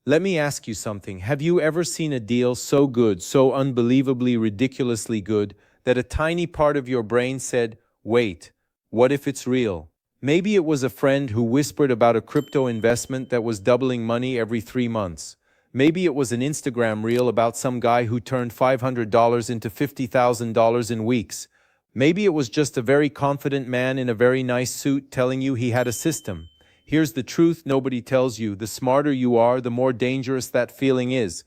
Let me ask you something. Have you ever seen a deal so good, so unbelievably, ridiculously good, that a tiny part of your brain said, wait, what if it's real? Maybe it was a friend who whispered about a crypto investment that was doubling money every 3 months. Maybe it was an Instagram reel about some guy who turned $500 into $50,000 in weeks. Maybe it was just a very confident man in a very nice suit telling you he had a system. Here's the truth nobody tells you: the smarter you are, the more dangerous that feeling is.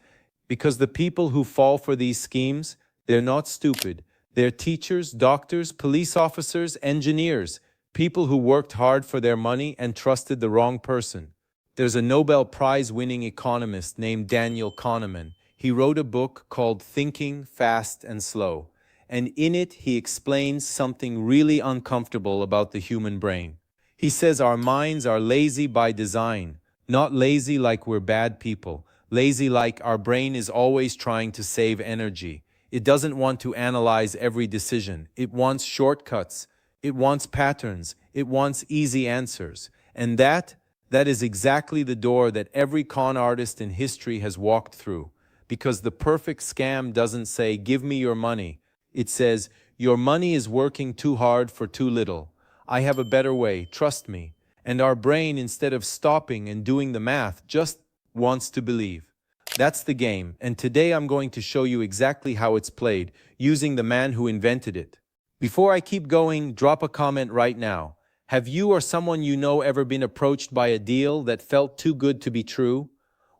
Because the people who fall for these schemes, they're not stupid. They're teachers, doctors, police officers, engineers, people who worked hard for their money and trusted the wrong person. There's a Nobel Prize-winning economist named Daniel Kahneman. He wrote a book called Thinking Fast and Slow, and in it he explains something really uncomfortable about the human brain. He says our minds are lazy by design, not lazy like we're bad people, lazy like our brain is always trying to save energy. It doesn't want to analyze every decision. It wants shortcuts. It wants patterns. It wants easy answers. And that is exactly the door that every con artist in history has walked through. Because the perfect scam doesn't say, give me your money. It says, your money is working too hard for too little. I have a better way, trust me. And our brain, instead of stopping and doing the math, just wants to believe. That's the game, and today I'm going to show you exactly how it's played, using the man who invented it. Before I keep going, drop a comment right now. Have you or someone you know ever been approached by a deal that felt too good to be true?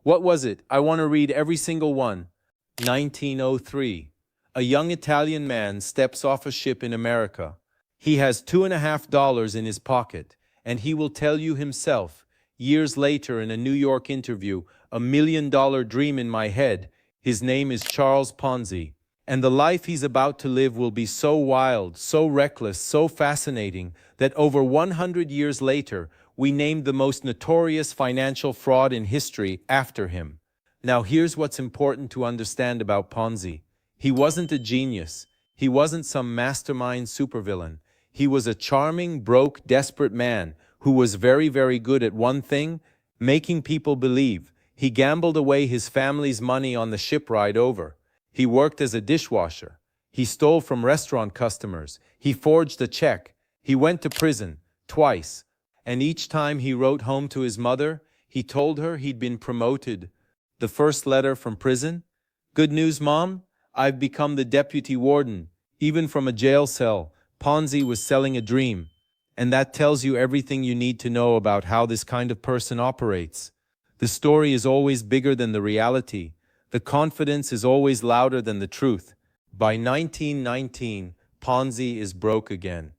What was it? I want to read every single one. 1903. A young Italian man steps off a ship in America. He has $2.50 in his pocket, and he will tell you himself, years later in a New York interview, $1 million dream in my head. His name is Charles Ponzi, and the life he's about to live will be so wild, so reckless, so fascinating, that over 100 years later, we named the most notorious financial fraud in history after him. Now here's what's important to understand about Ponzi. He wasn't a genius. He wasn't some mastermind supervillain. He was a charming, broke, desperate man who was very, very good at one thing: making people believe. He gambled away his family's money on the ship ride over. He worked as a dishwasher. He stole from restaurant customers. He forged a check. He went to prison twice. And each time he wrote home to his mother, he told her he'd been promoted. The first letter from prison: good news, Mom, I've become the deputy warden. Even from a jail cell, Ponzi was selling a dream. And that tells you everything you need to know about how this kind of person operates. The story is always bigger than the reality. The confidence is always louder than the truth. By 1919, Ponzi is broke again.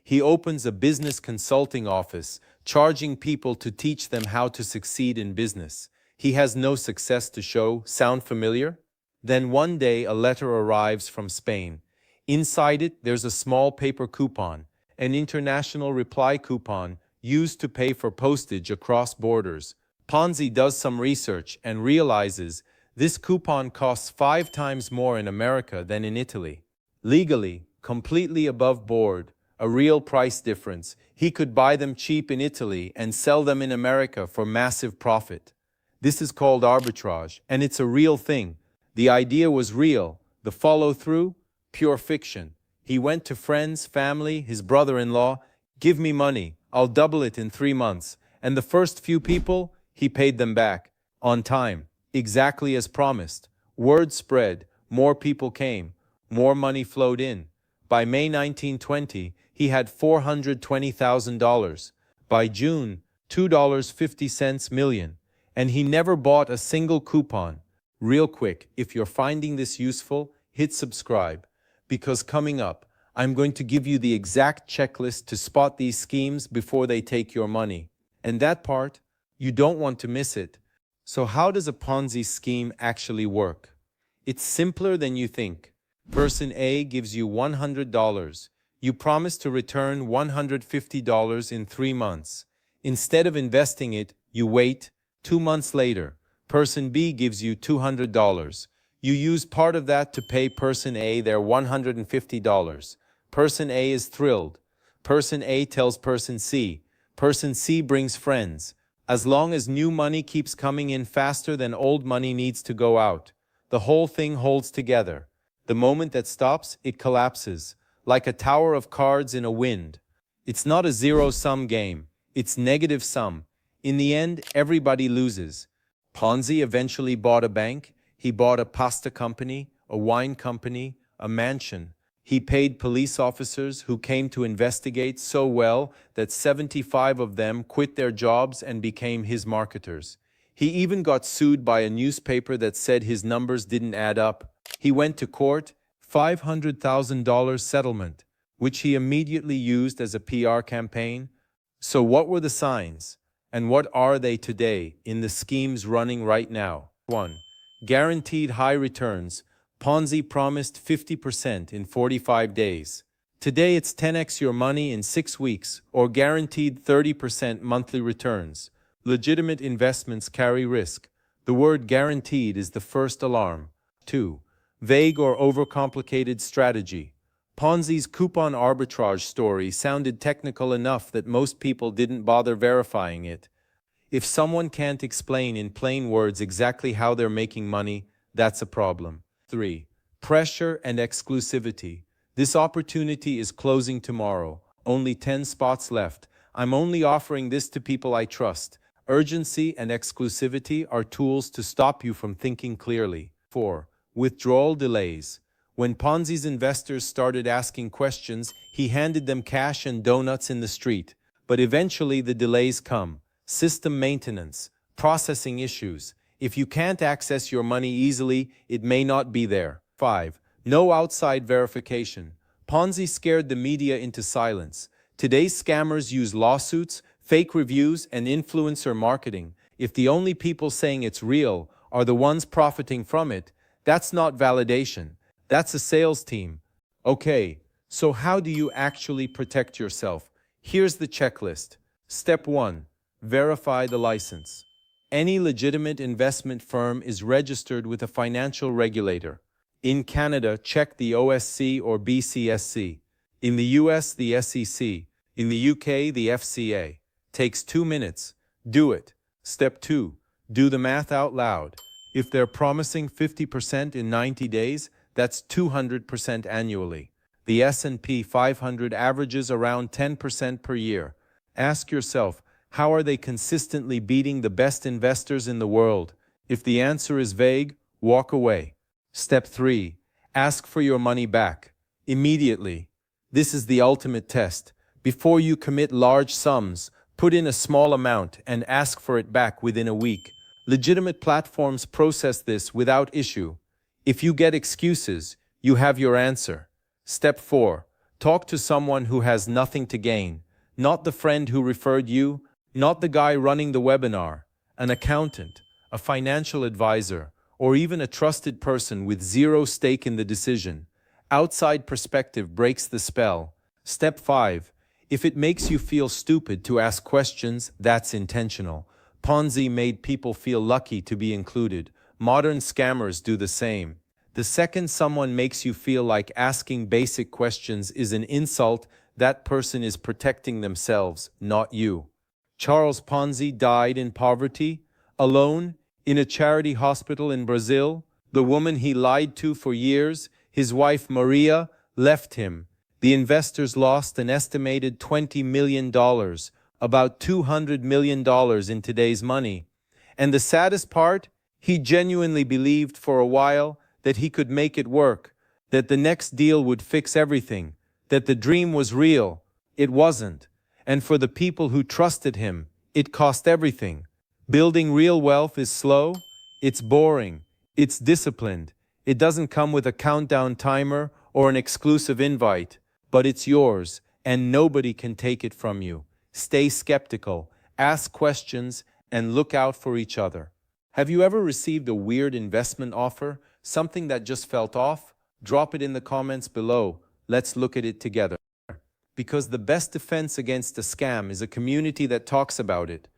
He opens a business consulting office, charging people to teach them how to succeed in business. He has no success to show. Sound familiar? Then one day a letter arrives from Spain. Inside it, there's a small paper coupon, an international reply coupon used to pay for postage across borders. Ponzi does some research and realizes this coupon costs 5 times more in America than in Italy. Legally, completely above board, a real price difference. He could buy them cheap in Italy and sell them in America for massive profit. This is called arbitrage, and it's a real thing. The idea was real. The follow-through? Pure fiction. He went to friends, family, his brother-in-law. Give me money. I'll double it in 3 months. And the first few people, he paid them back. On time. Exactly as promised. Word spread. More people came. More money flowed in. By May 1920, he had $420,000. By June, $2.50 million. And he never bought a single coupon. Real quick, if you're finding this useful, hit subscribe. Because coming up, I'm going to give you the exact checklist to spot these schemes before they take your money. And that part, you don't want to miss it. So how does a Ponzi scheme actually work? It's simpler than you think. Person A gives you $100. You promise to return $150 in 3 months. Instead of investing it, you wait. 2 months later, Person B gives you $200. You use part of that to pay Person A their $150. Person A is thrilled. Person A tells Person C. Person C brings friends. As long as new money keeps coming in faster than old money needs to go out, the whole thing holds together. The moment that stops, it collapses, like a tower of cards in a wind. It's not a zero-sum game, it's negative sum. In the end, everybody loses. Ponzi eventually bought a bank, he bought a pasta company, a wine company, a mansion. He paid police officers who came to investigate so well that 75 of them quit their jobs and became his marketers. He even got sued by a newspaper that said his numbers didn't add up. He went to court, $500,000 settlement, which he immediately used as a PR campaign. So what were the signs? And what are they today in the schemes running right now? 1. Guaranteed high returns. Ponzi promised 50% in 45 days. Today it's 10x your money in 6 weeks, or guaranteed 30% monthly returns. Legitimate investments carry risk. The word guaranteed is the first alarm. 2. Vague or overcomplicated strategy. Ponzi's coupon arbitrage story sounded technical enough that most people didn't bother verifying it. If someone can't explain in plain words exactly how they're making money, that's a problem. 3. Pressure and exclusivity. This opportunity is closing tomorrow. Only 10 spots left. I'm only offering this to people I trust. Urgency and exclusivity are tools to stop you from thinking clearly. 4. Withdrawal delays. When Ponzi's investors started asking questions, he handed them cash and donuts in the street. But eventually the delays come. System maintenance, processing issues. If you can't access your money easily, it may not be there. 5. No outside verification. Ponzi scared the media into silence. Today's scammers use lawsuits, fake reviews, and influencer marketing. If the only people saying it's real are the ones profiting from it, that's not validation. That's a sales team. Okay, so how do you actually protect yourself? Here's the checklist. Step 1. Verify the license. Any legitimate investment firm is registered with a financial regulator. In Canada, check the OSC or BCSC. In the US, the SEC. In the UK, the FCA. Takes 2 minutes. Do it. Step 2. Do the math out loud. If they're promising 50% in 90 days, that's 200% annually. The S&P 500 averages around 10% per year. Ask yourself, how are they consistently beating the best investors in the world? If the answer is vague, walk away. Step 3. Ask for your money back. Immediately. This is the ultimate test. Before you commit large sums, put in a small amount and ask for it back within a week. Legitimate platforms process this without issue. If you get excuses, you have your answer. Step 4. Talk to someone who has nothing to gain. Not the friend who referred you, not the guy running the webinar. An accountant, a financial advisor, or even a trusted person with zero stake in the decision. Outside perspective breaks the spell. Step 5. If it makes you feel stupid to ask questions, that's intentional. Ponzi made people feel lucky to be included. Modern scammers do the same. The second someone makes you feel like asking basic questions is an insult, that person is protecting themselves, not you. Charles Ponzi died in poverty, alone, in a charity hospital in Brazil. The woman he lied to for years, his wife Maria, left him. The investors lost an estimated $20 million, about $200 million in today's money. And the saddest part, he genuinely believed for a while that he could make it work, that the next deal would fix everything, that the dream was real. It wasn't. And for the people who trusted him, it cost everything. Building real wealth is slow, it's boring, it's disciplined. It doesn't come with a countdown timer or an exclusive invite, but it's yours, and nobody can take it from you. Stay skeptical, ask questions, and look out for each other. Have you ever received a weird investment offer, something that just felt off? Drop it in the comments below. Let's look at it together. Because the best defense against a scam is a community that talks about it.